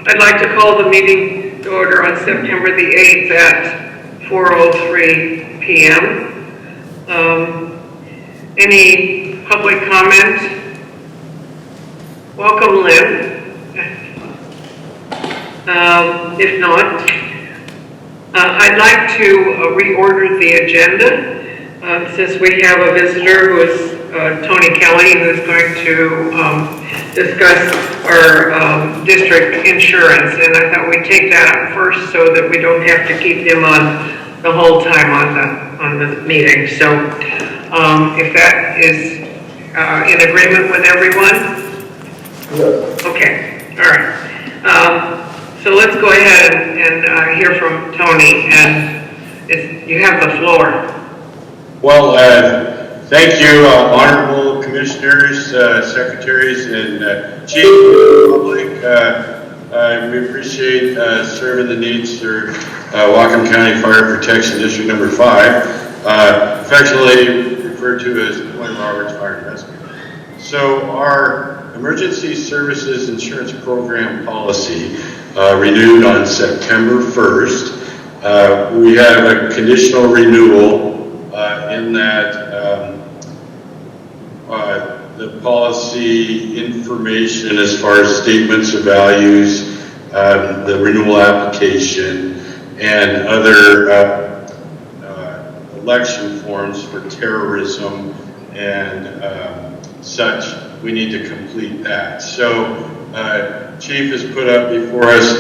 I'd like to call the meeting to order on September the 8th at 4:03 p.m. Any public comment? Welcome, Lynn. If not, I'd like to reorder the agenda since we have a visitor who is Tony Kelly, who's going to discuss our district insurance, and I thought we'd take that up first so that we don't have to keep him on the whole time on the meeting. So if that is in agreement with everyone? Yes. Okay, all right. So let's go ahead and hear from Tony, and you have the floor. Well, thank you, honorable commissioners, secretaries, and chief of the public. We appreciate serving the needs for Whatcom County Fire Protection District Number 5, affectionately referred to as Point Roberts Fire and Rescue. So our emergency services insurance program policy renewed on September 1st. We have a conditional renewal in that the policy information as far as statements of values, the renewal application, and other election forms for terrorism and such, we need to complete that. So Chief has put up before us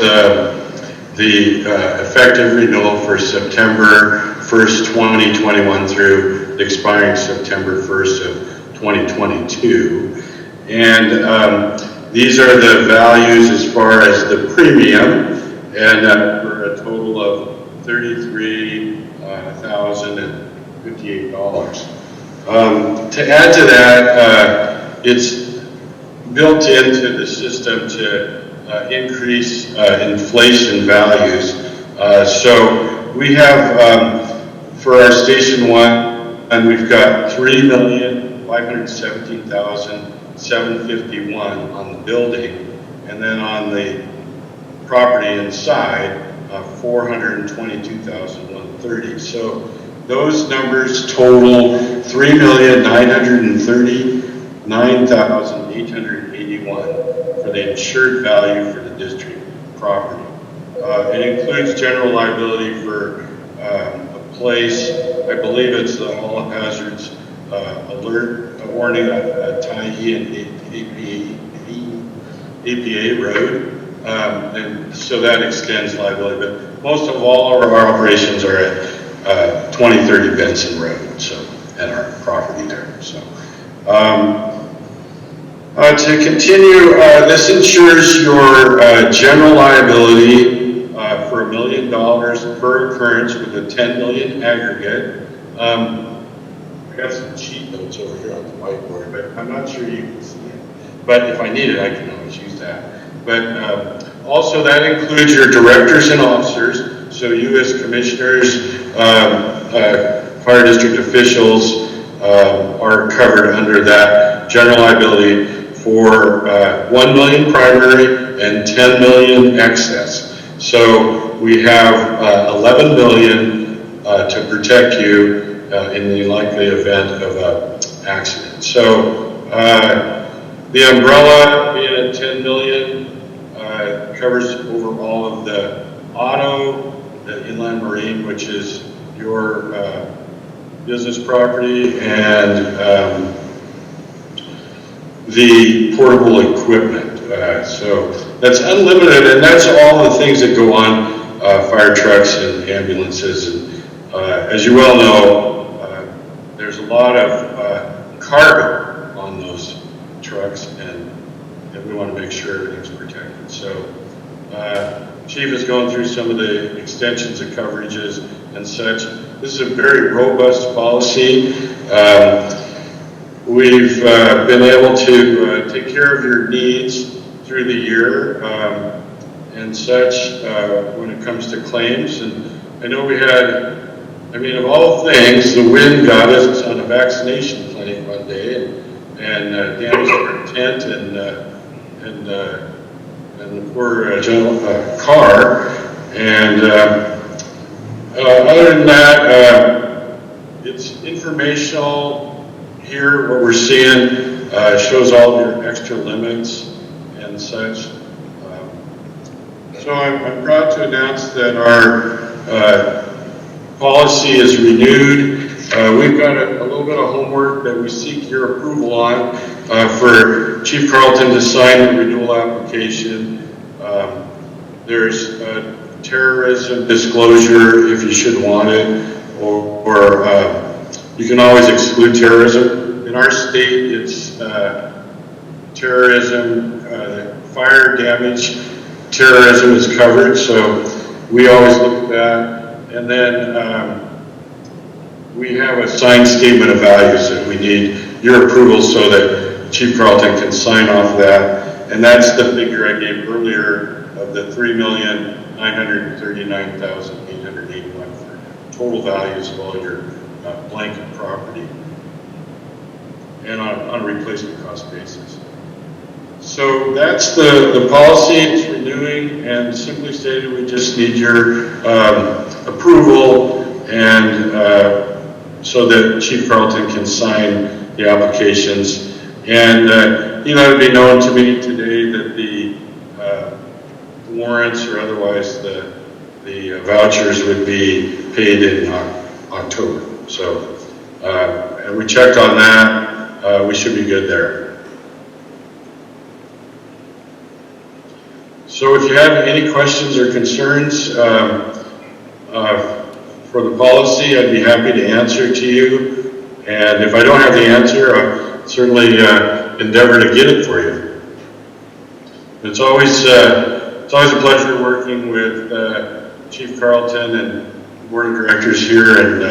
the effective renewal for September 1st, 2021 through expiring September 1st of 2022. And these are the values as far as the premium, and for a total of $33,058. To add to that, it's built into the system to increase inflation values. So we have, for our Station 1, and we've got $3,517,751 on the building, and then on the property inside, $422,130. So those numbers total $3,939,881 for the insured value for the district property. It includes general liability for a place, I believe it's the all hazards alert warning, a Tyee and APA road, and so that extends liability. But most of all of our operations are at 2030 Benson Road, so at our property there. So to continue, this insures your general liability for $1 million per occurrence with a $10 million aggregate. I got some sheet notes over here on the whiteboard, but I'm not sure you can see it. But if I need it, I can always use that. But also that includes your directors and officers. So you as commissioners, fire district officials are covered under that general liability for 1 million primary and 10 million excess. So we have 11 million to protect you in the likely event of an accident. So the umbrella being at 10 million covers over all of the auto, the inland marine, which is your business property, and the portable equipment. So that's unlimited, and that's all the things that go on fire trucks and ambulances. And as you well know, there's a lot of cargo on those trucks, and we want to make sure everything's protected. So Chief has gone through some of the extensions of coverages and such. This is a very robust policy. We've been able to take care of your needs through the year and such when it comes to claims. And I know we had, I mean, of all things, the wind got us on a vaccination clinic one day and damaged our tent and and the poor car. And other than that, it's informational here. What we're seeing shows all your extra limits and such. So I'm proud to announce that our policy is renewed. We've got a little bit of homework that we seek your approval on for Chief Carlton to sign the renewal application. There's terrorism disclosure if you should want it, or you can always exclude terrorism. In our state, it's terrorism, fire damage, terrorism is covered, so we always look at that. And then we have a signed statement of values that we need your approval so that Chief Carlton can sign off that. And that's the figure I gave earlier of the $3,939,881 for total values of all your blanket property, and on a replacement cost basis. So that's the policy. It's renewing, and simply stated, we just need your approval, and so that Chief Carlton can sign the applications. And it'd be known to me today that the warrants or otherwise the vouchers would be paid in October. So and we checked on that. We should be good there. So if you have any questions or concerns for the policy, I'd be happy to answer to you. And if I don't have the answer, I'll certainly endeavor to get it for you. It's always a pleasure working with Chief Carlton and the Board of Directors here, and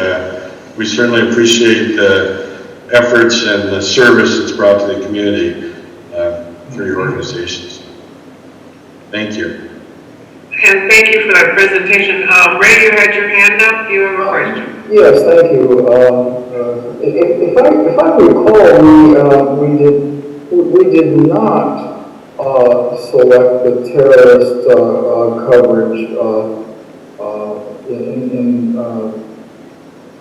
we certainly appreciate the efforts and the service that's brought to the community for your organizations. Thank you. And thank you for that presentation. Ray, you had your hand up. You have a question? Yes, thank you. If I recall, we did not select the terrorist coverage in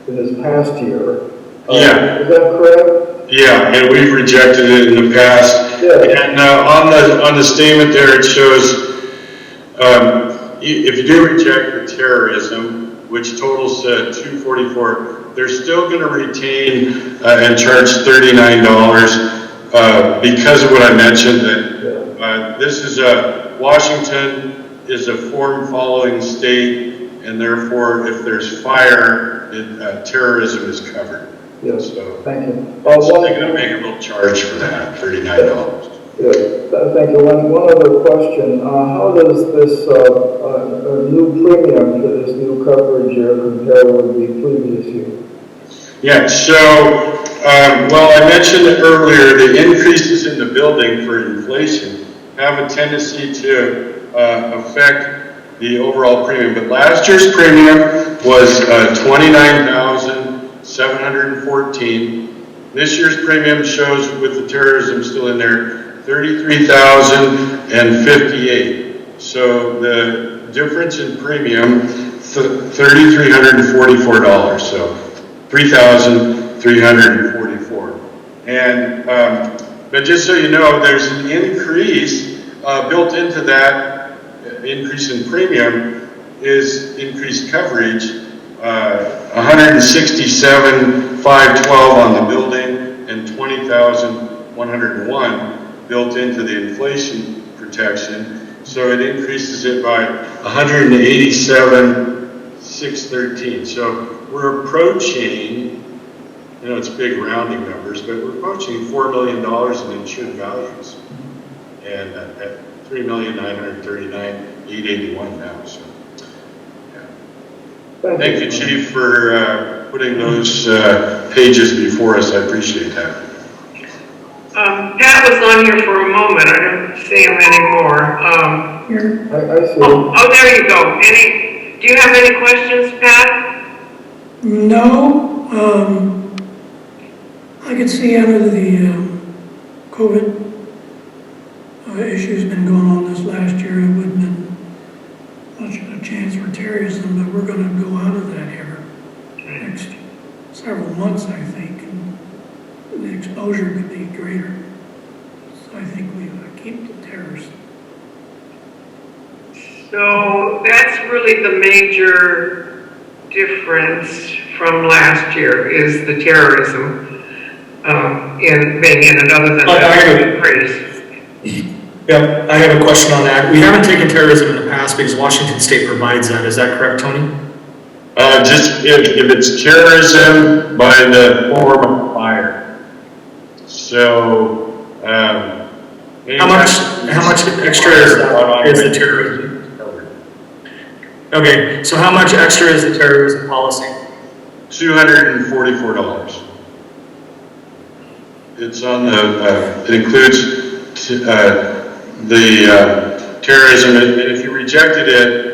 this past year. Yeah. Is that correct? Yeah, and we've rejected it in the past. Yeah. And on the statement there, it shows if you do reject the terrorism, which totals $244, they're still going to retain and charge $39 because of what I mentioned. That this is Washington is a form-following state, and therefore, if there's fire, terrorism is covered. Yes. So thank you. so they're going to make a little charge for that, $39. Yes, thank you. One other question. How does this new premium to this new coverage year compare with the previous year? Yeah, so, well, I mentioned it earlier, the increases in the building for inflation have a tendency to affect the overall premium. But last year's premium was $29,714. This year's premium shows, with the terrorism still in there, $33,058. So the difference in premium, $3,344. So $3,344. And but just so you know, there's an increase built into that increase in premium is increased coverage. 167,512 on the building and 20,101 built into the inflation protection. So it increases it by 187,613. So we're approaching, it's big rounding numbers, but we're approaching $4 million in insured values. And at $3,939,881 now. So, yeah. Thank you, Chief, for putting those pages before us. I appreciate that. Pat was on here for a moment. I don't see him anymore. I see. Oh, there you go. Do you have any questions, Pat? No. I could see under the COVID issue's been going on this last year, it wouldn't have been much of a chance for terrorism, but we're gonna go out of that here next several months, I think, and the exposure could be greater. So I think we ought to keep the terrorists. So that's really the major difference from last year is the terrorism in being in it, other than the increase. Yep, I have a question on that. We haven't taken terrorism in the past because Washington State provides that. Is that correct, Tony? Just if it's terrorism by the form of fire. So, how much extra is the terrorism? Okay, so how much extra is the terrorism policy? $244. It's on the, it includes the terrorism, and if you rejected it,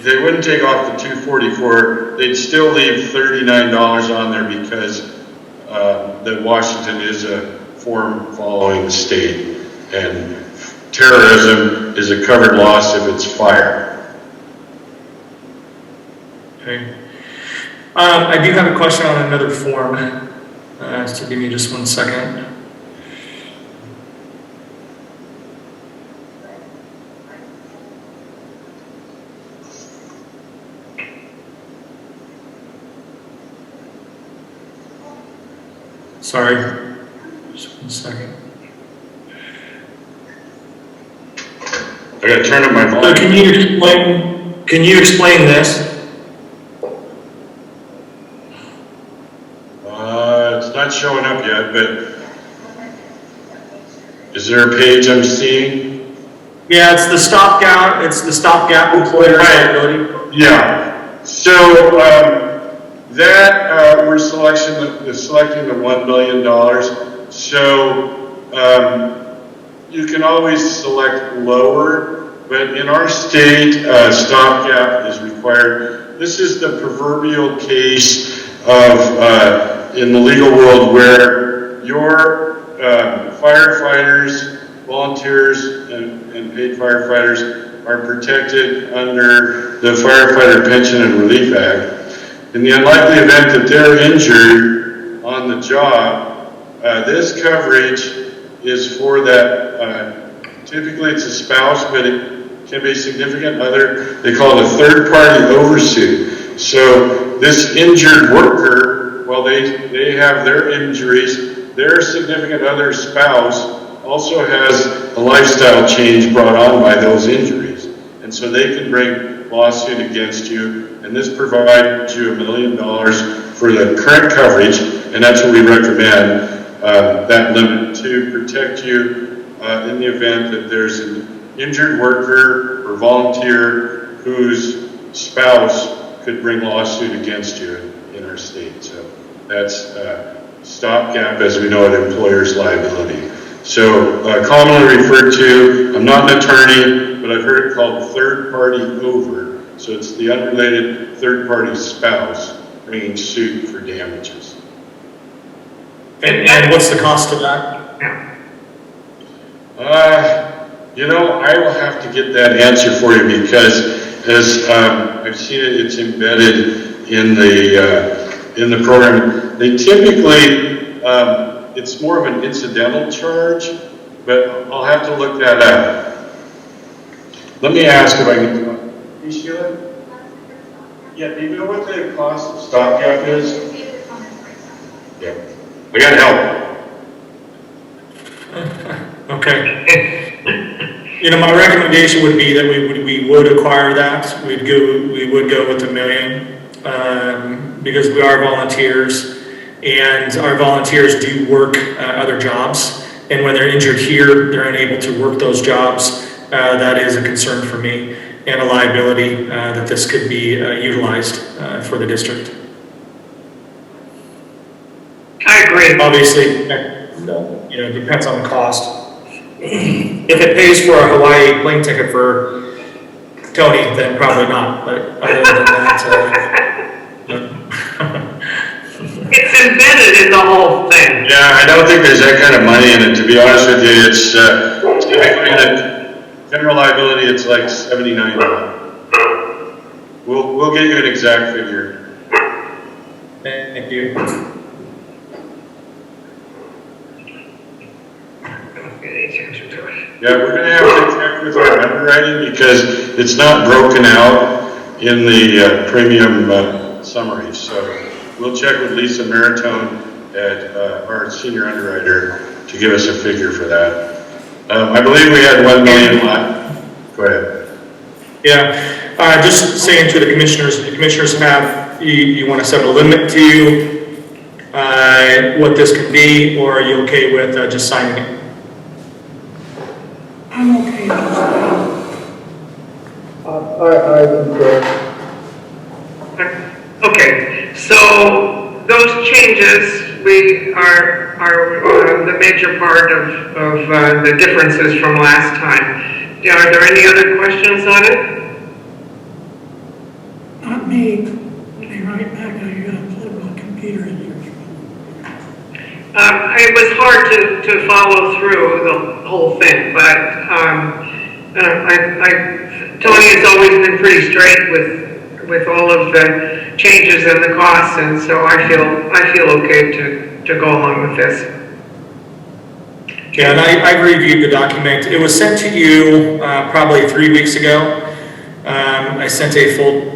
they wouldn't take off the $244, they'd still leave $39 on there because that Washington is a form following state, and terrorism is a covered loss if it's fire. Okay. I do have a question on another form, so give me just 1 second. Sorry, just 1 second. I gotta turn up my volume. So can you explain this? It's not showing up yet, but is there a page I'm seeing? Yeah, it's the stopgap employer liability. Yeah. So we're selecting the $1 million. So you can always select lower, but in our state, stopgap is required. This is the proverbial case of in the legal world where your firefighters, volunteers, and paid firefighters are protected under the Firefighter Pension and Relief Act. In the unlikely event that they're injured on the job, this coverage is for that, typically it's a spouse, but it can be a significant other. They call it a third-party oversuit. So this injured worker, while they have their injuries, their significant other spouse also has a lifestyle change brought on by those injuries. And so they can bring lawsuit against you, and this provides you $1 million for the current coverage, and that's what we recommend, that limit to protect you in the event that there's an injured worker or volunteer whose spouse could bring lawsuit against you in our state. So that's stopgap, as we know it, employer's liability. So commonly referred to, I'm not an attorney, but I've heard it called third-party over. So it's the unrelated third-party spouse bringing suit for damages. And what's the cost of that? I will have to get that answer for you because as I've seen it, it's embedded in the program. They typically, it's more of an incidental charge, but I'll have to look that up. Let me ask if I can. Hey, Sheila? Yeah, do you know what the cost of stopgap is? Yeah. I gotta help. Okay. My recommendation would be that we would acquire that. We would go with $1 million because we are volunteers, and our volunteers do work other jobs. And when they're injured here, they're unable to work those jobs. That is a concern for me, and a liability that this could be utilized for the district. I agree. Obviously, it depends on the cost. If it pays for a Hawaii plane ticket for Tony, then probably not. But other than that, It's embedded in the whole thing. Yeah, I don't think there's that kind of money in it, to be honest with you. It's general liability, it's like $79. We'll get you an exact figure. Thank you. Any answer to it. Yeah, we're gonna have to check with our underwriting because it's not broken out in the premium summaries. So we'll check with Lisa Maritone at our senior underwriter to give us a figure for that. I believe we had 1 million left. Go ahead. Yeah, just saying to the commissioners have, you want to set a limit to what this could be, or are you okay with just signing it? I'm okay with this. I concur. Okay, so those changes are the major part of the differences from last time. Are there any other questions on it? Not me. Be right back. I got a little computer in here. It was hard to follow through the whole thing, but Tony has always been pretty straight with all of the changes and the costs, and so I feel okay to go along with this. Yeah, and I've reviewed the document. It was sent to you probably 3 weeks ago. I sent a full.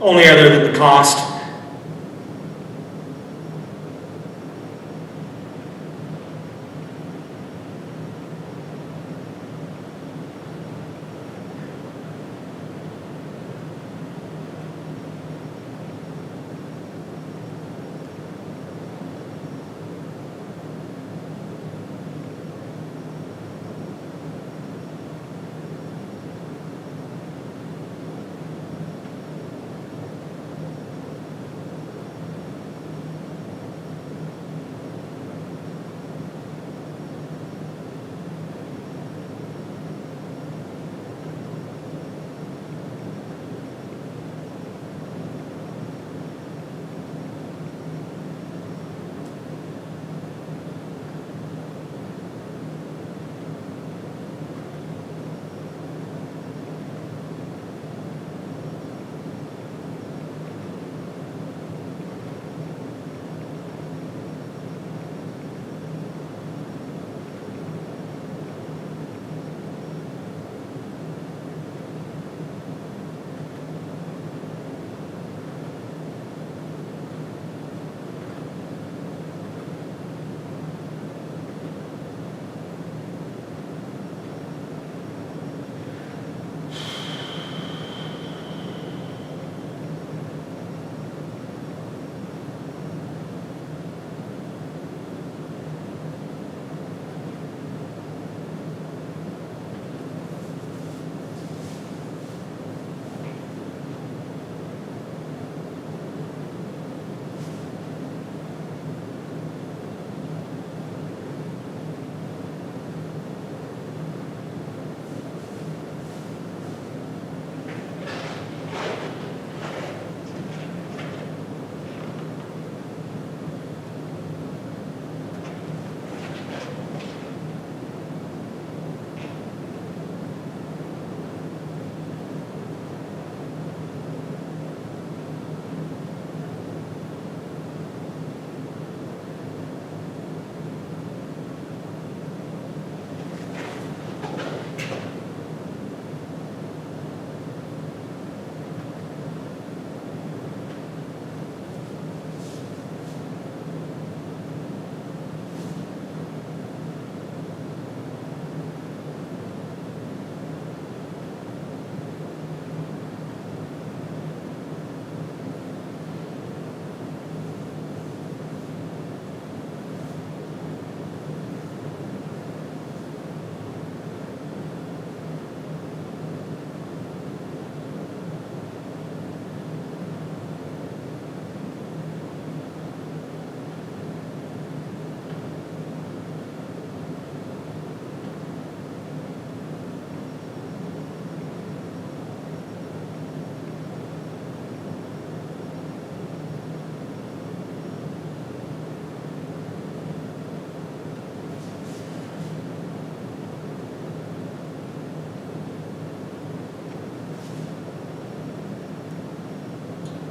Only other than the cost.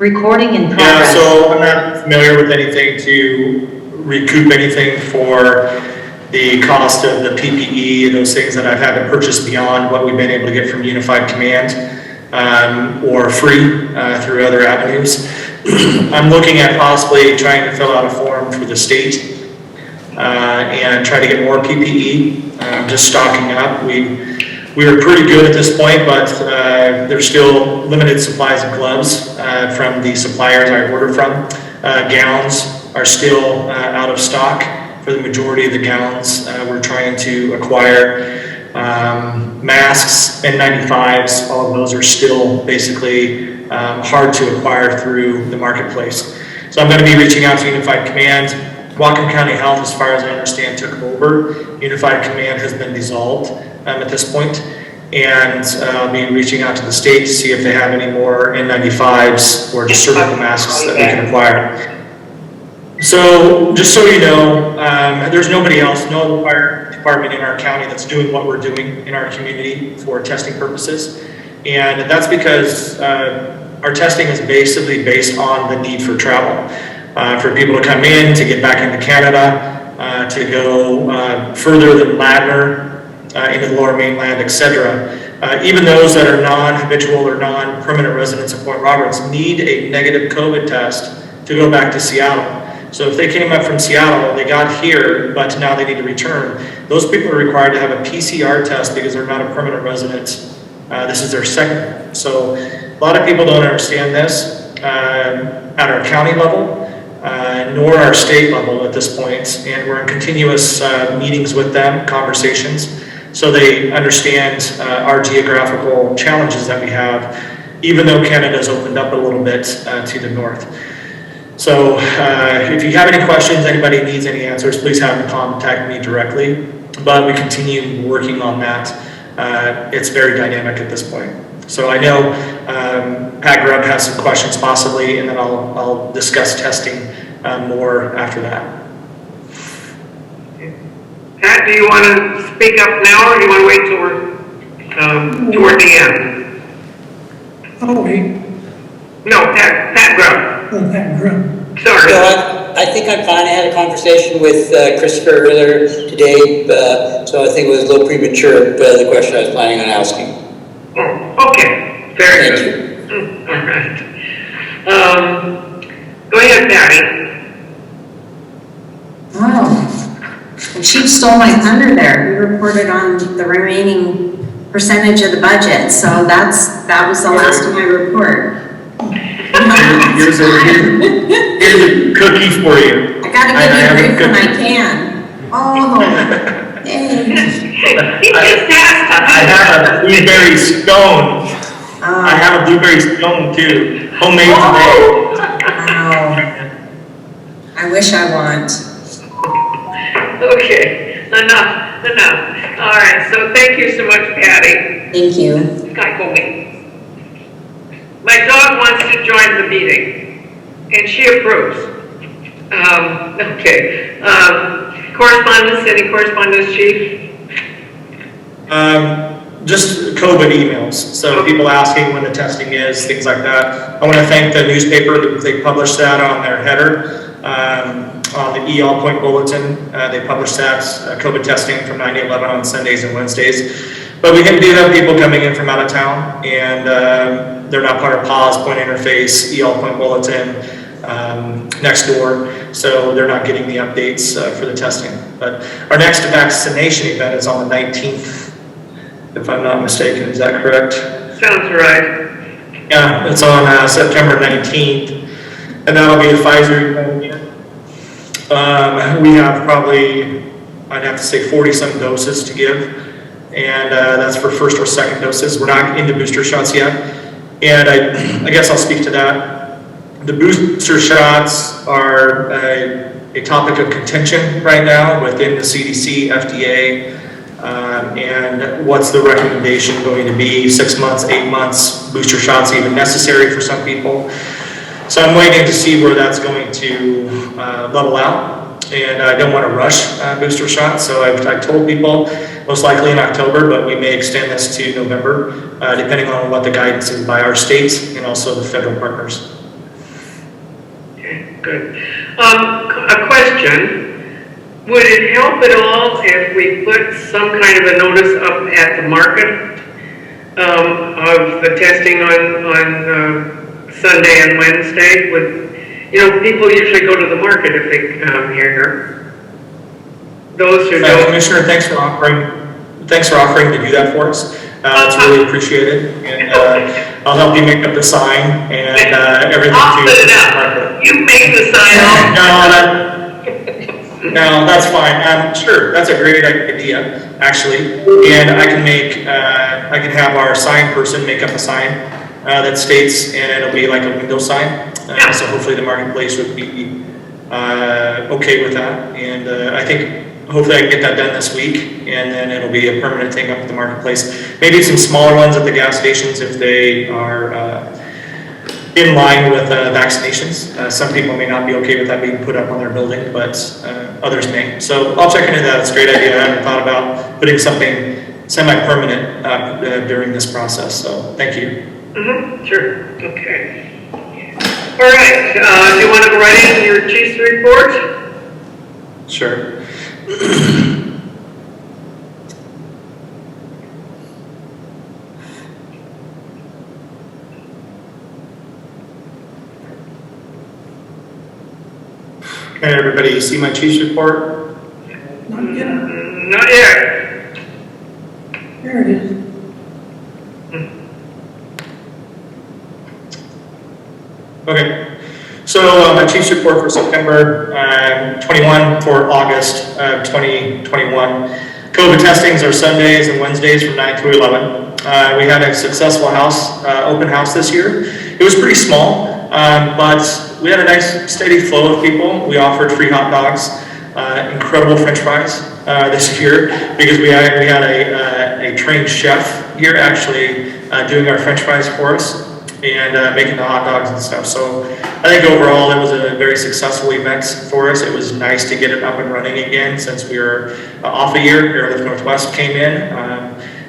Recording in Yeah, progress. so I'm not familiar with anything to recoup anything for the cost of the PPE and those things that I've had to purchase beyond what we've been able to get from Unified Command, or free through other avenues. I'm looking at possibly trying to fill out a form for the state and try to get more PPE, just stocking up. We were pretty good at this point, but there's still limited supplies of gloves from the suppliers I order from. Gowns are still out of stock for the majority of the gowns we're trying to acquire. Masks, N95s, all of those are still basically hard to acquire through the marketplace. So I'm going to be reaching out to Unified Command. Whatcom County Health, as far as I understand, took over. Unified Command has been dissolved at this point, and I'll be reaching out to the state to see if they have any more N95s or just surgical masks that we can acquire. So, just so you know, there's nobody else, no fire department in our county that's doing what we're doing in our community for testing purposes. And that's because our testing is basically based on the need for travel. For people to come in, to get back into Canada, to go further than Ladner, into the lower mainland, etc. Even those that are non-habitual or non-permanent residents of Point Roberts need a negative COVID test to go back to Seattle. So if they came up from Seattle, they got here, but now they need to return, those people are required to have a PCR test because they're not a permanent resident. This is their second. So a lot of people don't understand this at our county level, nor our state level at this point. And we're in continuous meetings with them, conversations, so they understand our geographical challenges that we have, even though Canada's opened up a little bit to the north. So if you have any questions, anybody needs any answers, please have them contact me directly. But we continue working on that. It's very dynamic at this point. So I know Pat Grubb has some questions possibly, and then I'll discuss testing more after that. Pat, do you want to speak up now, or do you want to wait till we're toward the end? Oh, wait, No, Pat Grubb. oh, that group. Sorry. So I think I'm fine. I had a conversation with Christopher earlier today, so I think it was a little premature, the question I was planning on asking. Oh, okay. Very Thank good. All right. Go ahead, Patty. Oh, the chief stole my thunder there. He reported on the remaining percentage of the budget, so that was the last of my report. Here's a cookie for you. I gotta give you a brief when I can. Oh, yay. He just asked. I have a blueberry stone. Oh, I have a blueberry stone too, homemade Oh. wow. I wish I want. Okay, enough. All right, so thank you so much, Patty. Thank you. Go me. My dog wants to join the meeting, and she approves. Okay. Correspondence, any correspondence, Chief? Just COVID emails. So people asking when the testing is, things like that. I want to thank the newspaper because they published that on their header. On the E.L. Point Bulletin, they published that, COVID testing from 9 to 11 on Sundays and Wednesdays. But we do have people coming in from out of town, and they're not part of PAWS, Point Interface, E.L. Point Bulletin, next door, so they're not getting the updates for the testing. But our next vaccination event is on the 19th, if I'm not mistaken. Is that correct? Sounds right. Yeah, it's on September 19th, and that'll be a Pfizer event again. We have probably, I'd have to say 40-some doses to give, and that's for first or second doses. We're not into booster shots yet, and I guess I'll speak to that. The booster shots are a topic of contention right now within the CDC, FDA, and what's the recommendation going to be? 6 months, 8 months, booster shots even necessary for some people. So I'm waiting to see where that's going to level out, and I don't want to rush booster shots. So I've told people most likely in October, but we may extend this to November, depending on what the guidance is by our states and also the federal partners. good. A question, would it help at all if we put some kind of a notice up at the market of the testing on Sunday and Wednesday? People usually go to the market if they come here. Those who don't. Commissioner, thanks for offering to do that for us. It's really appreciated, and I'll help you make up the sign and everything. I'll put it up. You make the sign. No, that's fine. Sure, that's a great idea, actually. And I can have our sign person make up a sign that states, and it'll be like a window sign. So hopefully the marketplace would be okay with that. And I think hopefully I can get that done this week, and then it'll be a permanent thing up at the marketplace. Maybe some smaller ones at the gas stations if they are in line with vaccinations. Some people may not be okay with that being put up on their building, but others may. So I'll check into that. It's a great idea. I haven't thought about putting something semi-permanent during this process. So thank you. Mm-hmm. Sure. Okay. All right. Do you want to go right into your chief's report? Sure. Can everybody see my chief's report? Not yet. Not yet. There it is. Okay, so my chief's report for September 21 for August 2021. COVID testings are Sundays and Wednesdays from 9 to 11. We had a successful open house this year. It was pretty small, but we had a nice steady flow of people. We offered free hot dogs, incredible French fries this year because we had a trained chef here actually doing our French fries for us and making the hot dogs and stuff. So I think overall it was a very successful event for us. It was nice to get it up and running again since we were off a year. Airlift Northwest came in.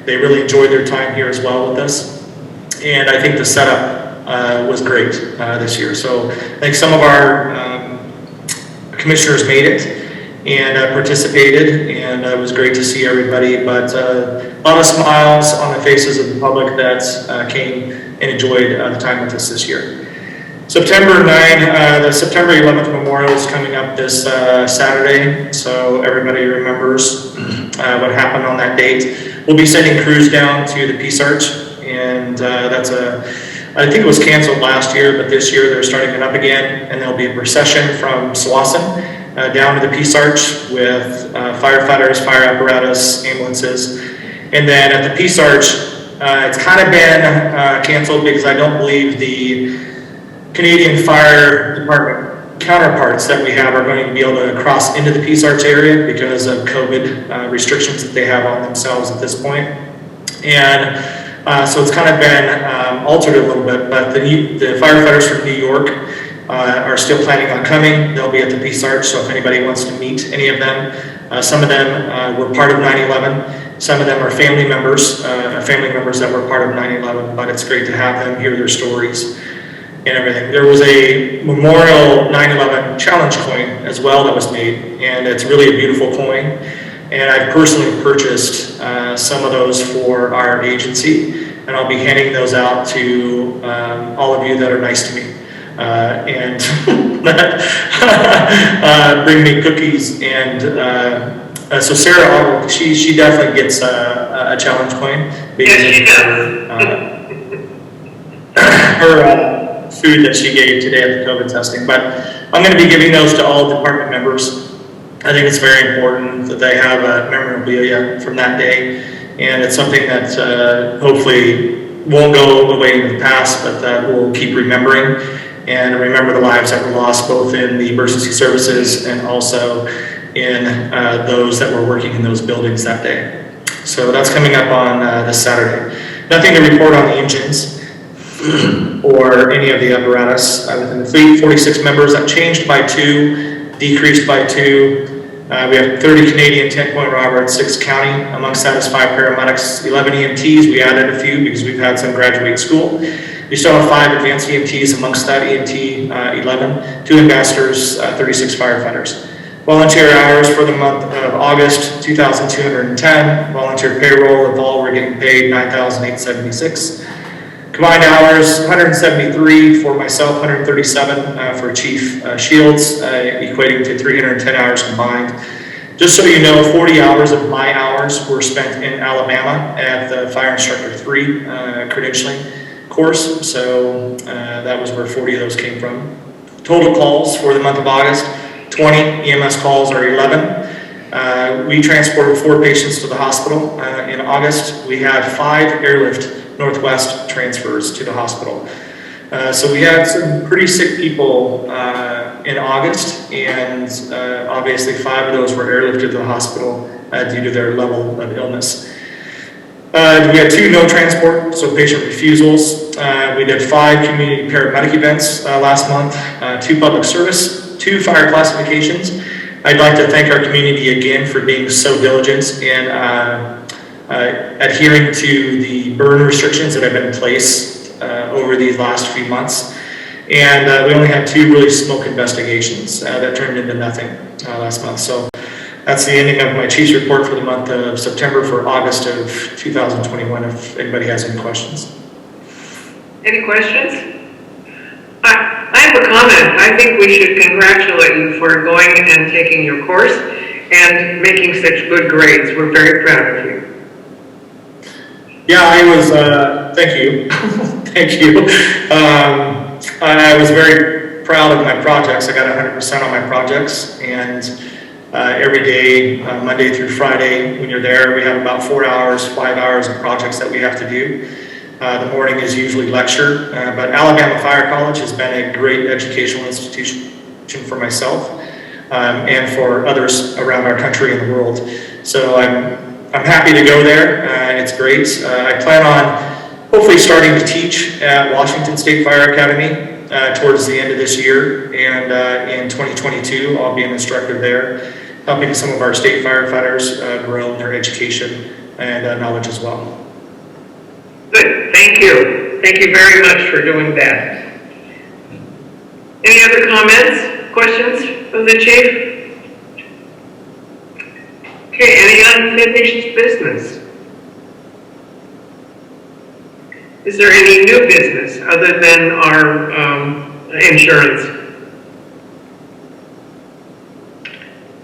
They really enjoyed their time here as well with us. And I think the setup was great this year. So I think some of our commissioners made it and participated, and it was great to see everybody. But a lot of smiles on the faces of the public that came and enjoyed the time with us this year. September 9, the September 11th Memorial is coming up this Saturday, so everybody remembers what happened on that date. We'll be sending crews down to the Peace Arch, and I think it was canceled last year, but this year they're starting it up again, and there'll be a procession from Swassen down to the Peace Arch with firefighters, fire apparatus, ambulances, and then at the Peace Arch, it's kind of been canceled because I don't believe the Canadian Fire Department counterparts that we have are going to be able to cross into the Peace Arch area because of COVID restrictions that they have on themselves at this point. And so it's kind of been altered a little bit, but the firefighters from New York are still planning on coming. They'll be at the Peace Arch, so if anybody wants to meet any of them, some of them were part of 9/11. Some of them are family members that were part of 9/11, but it's great to have them hear their stories and everything. There was a memorial 9/11 challenge coin as well that was made, and it's really a beautiful coin. And I've personally purchased some of those for our agency, and I'll be handing those out to all of you that are nice to me. And bring me cookies and so Sarah, she definitely gets a challenge coin because of her food that she gave today at the COVID testing. But I'm going to be giving those to all department members. I think it's very important that they have a memorabilia from that day, and it's something that hopefully won't go away in the past, but that we'll keep remembering and remember the lives that were lost both in the emergency services and also in those that were working in those buildings that day. So that's coming up on this Saturday. Nothing to report on the engines or any of the apparatus within the fleet. 46 members, that changed by 2, decreased by 2. We have 30 Canadian 10-point Roberts, 6 county. Amongst that is 5 paramedics, 11 EMTs. We added a few because we've had some graduate school. We still have 5 advanced EMTs, amongst that EMT 11, 2 ambassadors, 36 firefighters. Volunteer hours for the month of August, 2,210. Volunteer payroll of all, we're getting paid 9,876. Combined hours, 173 for myself, 137 for Chief Shields, equating to 310 hours combined. Just so you know, 40 hours of my hours were spent in Alabama at the Fire Instructor 3 credentialing course, so that was where 40 of those came from. Total calls for the month of August, 20. EMS calls are 11. We transported 4 patients to the hospital. In August, we had 5 airlift Northwest transfers to the hospital. So we had some pretty sick people in August, and obviously 5 of those were airlifted to the hospital due to their level of illness. We had 2 no transport, so patient refusals. We did 5 community paramedic events last month, 2 public service, 2 fire classifications. I'd like to thank our community again for being so diligent in adhering to the burn restrictions that have been in place over these last few months. And we only had 2 really smoke investigations that turned into nothing last month. So that's the ending of my chief's report for the month of September for August of 2021, if anybody has any questions. Any questions? I have a comment. I think we should congratulate you for going and taking your course and making such good grades. We're very proud of you. Yeah, I was, thank you. Thank you. I was very proud of my projects. I got 100% on my projects, and every day, Monday through Friday, when you're there, we have about 4 hours, 5 hours of projects that we have to do. The morning is usually lecture, but Alabama Fire College has been a great educational institution for myself and for others around our country and the world. So I'm happy to go there. It's great. I plan on hopefully starting to teach at Washington State Fire Academy towards the end of this year, and in 2022 I'll be an instructor there, helping some of our state firefighters grow in their education and knowledge as well. Good, thank you. Thank you very much for doing that. Any other comments, questions of the chief? Okay, any unfinished business? Is there any new business other than our insurance?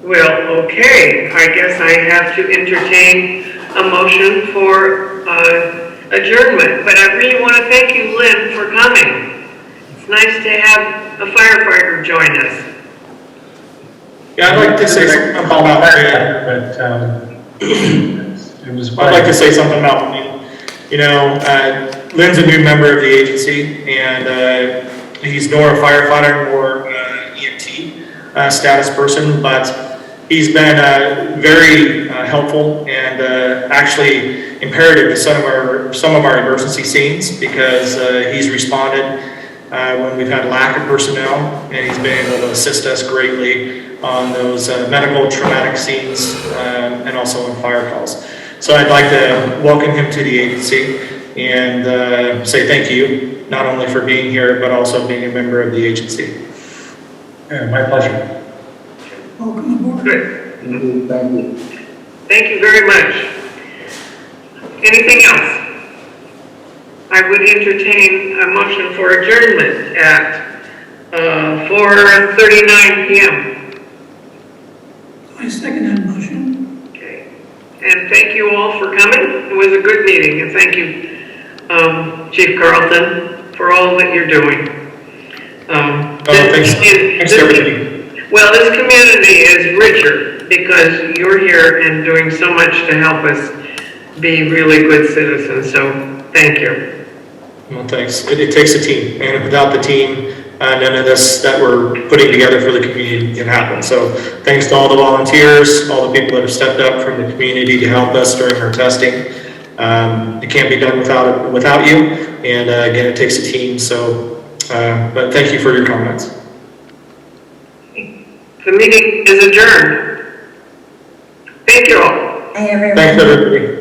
Well, okay, I guess I have to entertain a motion for adjournment, but I really want to thank you, Lynn, for coming. It's nice to have a firefighter join us. Yeah, I'd like to say something about that, but it was. I'd like to say something about me. You know, Lynn's a new member of the agency, and he's nor a firefighter nor EMT status person, but he's been very helpful and actually imperative to some of our emergency scenes, because he's responded when we've had lack of personnel, and he's been able to assist us greatly on those medical traumatic scenes and also on fire calls. So I'd like to welcome him to the agency and say thank you, not only for being here, but also being a member of the agency. Yeah, my pleasure. Welcome aboard. Good. Indeed, thank you. Thank you very much. Anything else? I would entertain a motion for adjournment at 4:39 p.m. I second that motion. Okay. And thank you all for coming. It was a good meeting, and thank you, Chief Carlton, for all that you're doing. Thanks everybody. Well, this community is richer because you're here and doing so much to help us be really good citizens, so thank you. Well, thanks. It takes a team, and without the team, none of this that we're putting together for the community can happen. So thanks to all the volunteers, all the people that have stepped up from the community to help us during our testing. It can't be done without you, and again, it takes a team. So, but thank you for your comments. The meeting is adjourned. Thank you all. Hi, everyone. Thanks, everybody.